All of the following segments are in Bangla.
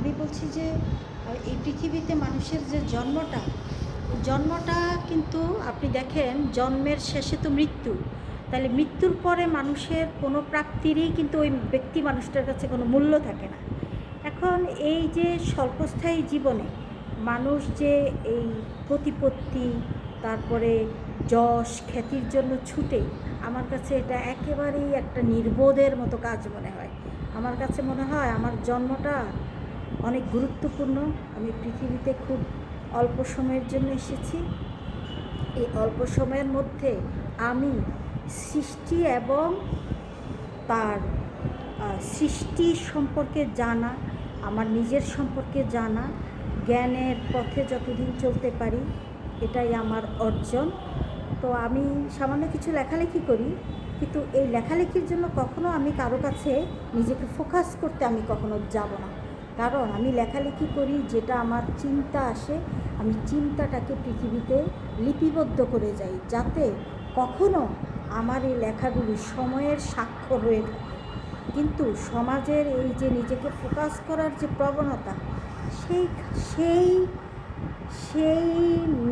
আমি বলছি যে এই পৃথিবীতে মানুষের যে জন্মটা কিন্তু আপনি দেখেন জন্মের শেষে তো মৃত্যু। তাহলে মৃত্যুর পরে মানুষের কোনো প্রাপ্তিরই কিন্তু ওই ব্যক্তি মানুষটার কাছে কোনো মূল্য থাকে না। এখন এই যে স্বল্পস্থায়ী জীবনে মানুষ যে এই প্রতিপত্তি, তারপরে যশ খ্যাতির জন্য ছুটে, আমার কাছে এটা একেবারেই একটা নির্বোধের মতো কাজ মনে হয়। আমার কাছে মনে হয় আমার জন্মটা অনেক গুরুত্বপূর্ণ। আমি পৃথিবীতে খুব অল্প সময়ের জন্য এসেছি। এই অল্প সময়ের মধ্যে আমি সৃষ্টি এবং তার সৃষ্টি সম্পর্কে জানা, আমার নিজের সম্পর্কে জানা, জ্ঞানের পথে যতদিন চলতে পারি এটাই আমার অর্জন। তো আমি সামান্য কিছু লেখালেখি করি, কিন্তু এই লেখালেখির জন্য কখনো আমি কারো কাছে নিজেকে ফোকাস করতে আমি কখনো যাব না। কারণ আমি লেখালেখি করি, যেটা আমার চিন্তা আসে আমি চিন্তাটাকে পৃথিবীতে লিপিবদ্ধ করে যাই, যাতে কখনো আমার এই লেখাগুলি সময়ের স্বাক্ষর হয়ে থাকে। কিন্তু সমাজের এই যে নিজেকে ফোকাস করার যে প্রবণতা, সেই সেই সেই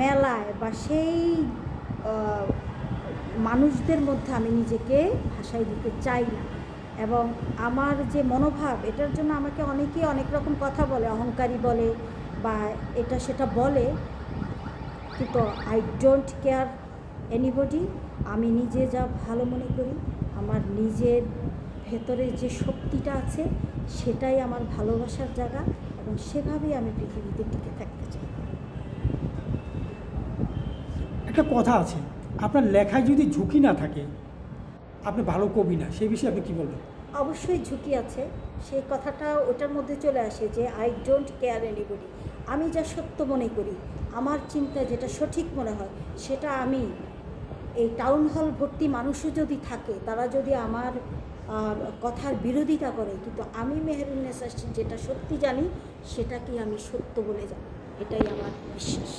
মেলায় বা সেই মানুষদের মধ্যে আমি নিজেকে ভাসায় দিতে চাই না। এবং আমার যে মনোভাব, এটার জন্য আমাকে অনেকেই অনেক রকম কথা বলে, অহংকারী বলে বা এটা সেটা বলে, কিন্তু আই ডোন্ট কেয়ার এনিবডি। আমি নিজে যা ভালো মনে করি, আমার নিজের ভেতরে যে শক্তিটা আছে সেটাই আমার ভালোবাসার জায়গা, এবং সেভাবেই আমি পৃথিবীতে টিকে থাকতে চাই। একটা কথা আছে, আপনার লেখায় যদি ঝুঁকি না থাকে আপনি ভালো কবি না। সেই বিষয়ে আপনি কী বলবেন? অবশ্যই ঝুঁকি আছে, সেই কথাটা ওটার মধ্যে চলে আসে যে আই ডোন্ট কেয়ার এনিবডি। আমি যা সত্য মনে করি, আমার চিন্তা যেটা সঠিক মনে হয়, সেটা আমি, এই টাউন হল ভর্তি মানুষও যদি থাকে, তারা যদি আমার কথার বিরোধিতা করে, কিন্তু আমি মেহেরুন্নেছা যেটা সত্যি জানি সেটাকে আমি সত্য বলে জানি, এটাই আমার বিশ্বাস।